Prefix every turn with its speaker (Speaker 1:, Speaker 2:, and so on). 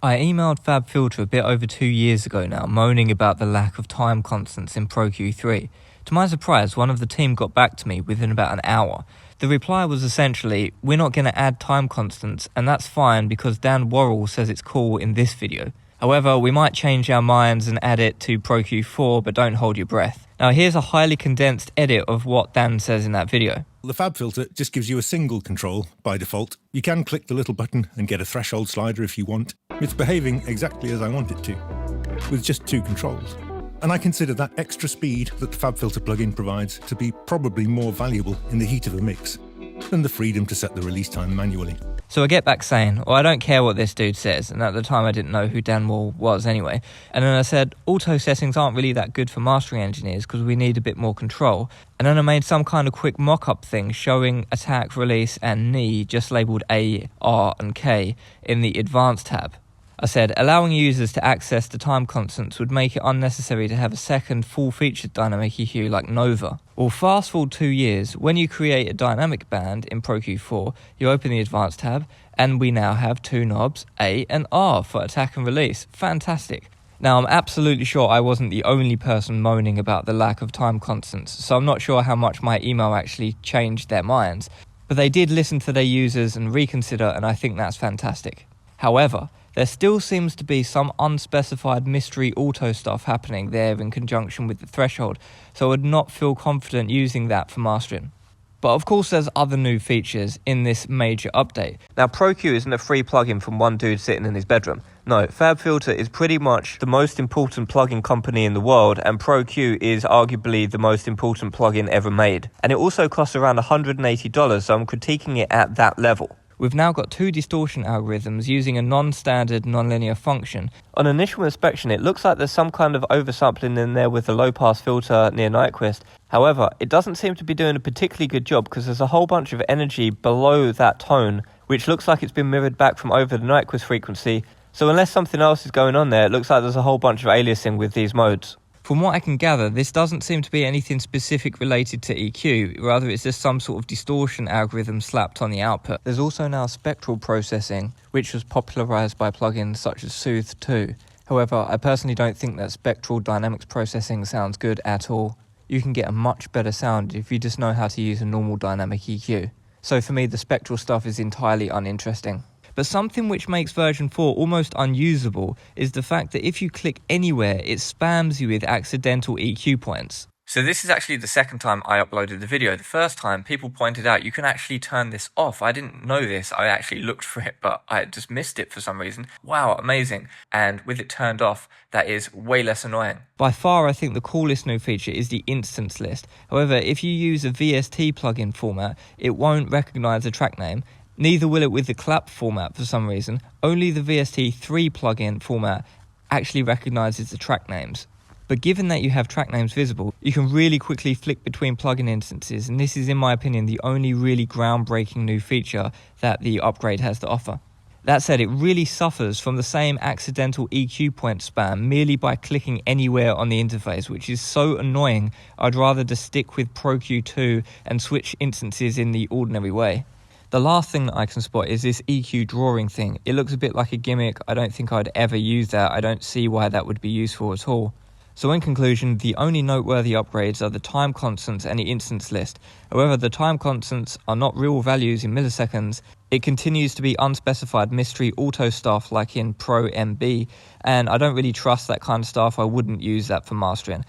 Speaker 1: I emailed FabFilter a bit over 2 years ago now, moaning about the lack of time constants in Pro Q3. To my surprise, one of the team got back to me within about an hour. The reply was essentially, we're not going to add time constants, and that's fine because Dan Worrell says it's cool in this video. However, we might change our minds and add it to Pro Q4, but don't hold your breath. Now here's a highly condensed edit of what Dan says in that video.
Speaker 2: The FabFilter just gives you a single control by default. You can click the little button and get a threshold slider if you want. It's behaving exactly as I want it to, with just 2 controls. And I consider that extra speed that the FabFilter plugin provides to be probably more valuable in the heat of a mix than the freedom to set the release time manually.
Speaker 1: So I get back saying, well, I don't care what this dude says, and at the time I didn't know who Dan Worrell was anyway. And then I said, auto settings aren't really that good for mastering engineers because we need a bit more control. And then I made some kind of quick mock-up thing showing attack, release, and knee just labelled A, R, and K in the advanced tab. I said, allowing users to access the time constants would make it unnecessary to have a second full-featured dynamic EQ like Nova. Well, fast forward 2 years, when you create a dynamic band in Pro Q4, you open the advanced tab, and we now have 2 knobs, A and R, for attack and release. Fantastic. Now, I'm absolutely sure I wasn't the only person moaning about the lack of time constants, so I'm not sure how much my email actually changed their minds, but they did listen to their users and reconsider, and I think that's fantastic. However, there still seems to be some unspecified mystery auto stuff happening there in conjunction with the threshold, so I would not feel confident using that for mastering. But of course there's other new features in this major update. Now Pro Q isn't a free plugin from one dude sitting in his bedroom. No, FabFilter is pretty much the most important plugin company in the world, and Pro Q is arguably the most important plugin ever made. And it also costs around $180, so I'm critiquing it at that level. We've now got 2 distortion algorithms using a non-standard nonlinear function. On initial inspection, it looks like there's some kind of oversampling in there with the low-pass filter near Nyquist. However, it doesn't seem to be doing a particularly good job because there's a whole bunch of energy below that tone, which looks like it's been mirrored back from over the Nyquist frequency. So unless something else is going on there, it looks like there's a whole bunch of aliasing with these modes. From what I can gather, this doesn't seem to be anything specific related to EQ, rather it's just some sort of distortion algorithm slapped on the output. There's also now spectral processing, which was popularized by plugins such as Soothe 2. However, I personally don't think that spectral dynamics processing sounds good at all. You can get a much better sound if you just know how to use a normal dynamic EQ. So for me, the spectral stuff is entirely uninteresting. But something which makes version 4 almost unusable is the fact that if you click anywhere, it spams you with accidental EQ points. So this is actually the second time I uploaded the video. The first time, people pointed out you can actually turn this off. I didn't know this. I actually looked for it, but I just missed it for some reason. Wow, amazing. And with it turned off, that is way less annoying. By far, I think the coolest new feature is the instance list. However, if you use a VST plugin format, it won't recognize a track name. Neither will it with the clap format for some reason. Only the VST3 plugin format actually recognizes the track names. But given that you have track names visible, you can really quickly flick between plugin instances, and this is, in my opinion, the only really groundbreaking new feature that the upgrade has to offer. That said, it really suffers from the same accidental EQ point spam merely by clicking anywhere on the interface, which is so annoying. I'd rather just stick with Pro Q2 and switch instances in the ordinary way. The last thing that I can spot is this EQ drawing thing. It looks a bit like a gimmick. I don't think I'd ever use that. I don't see why that would be useful at all. So in conclusion, the only noteworthy upgrades are the time constants and the instance list. However, the time constants are not real values in milliseconds. It continues to be unspecified mystery auto stuff like in Pro MB, and I don't really trust that kind of stuff. I wouldn't use that for mastering.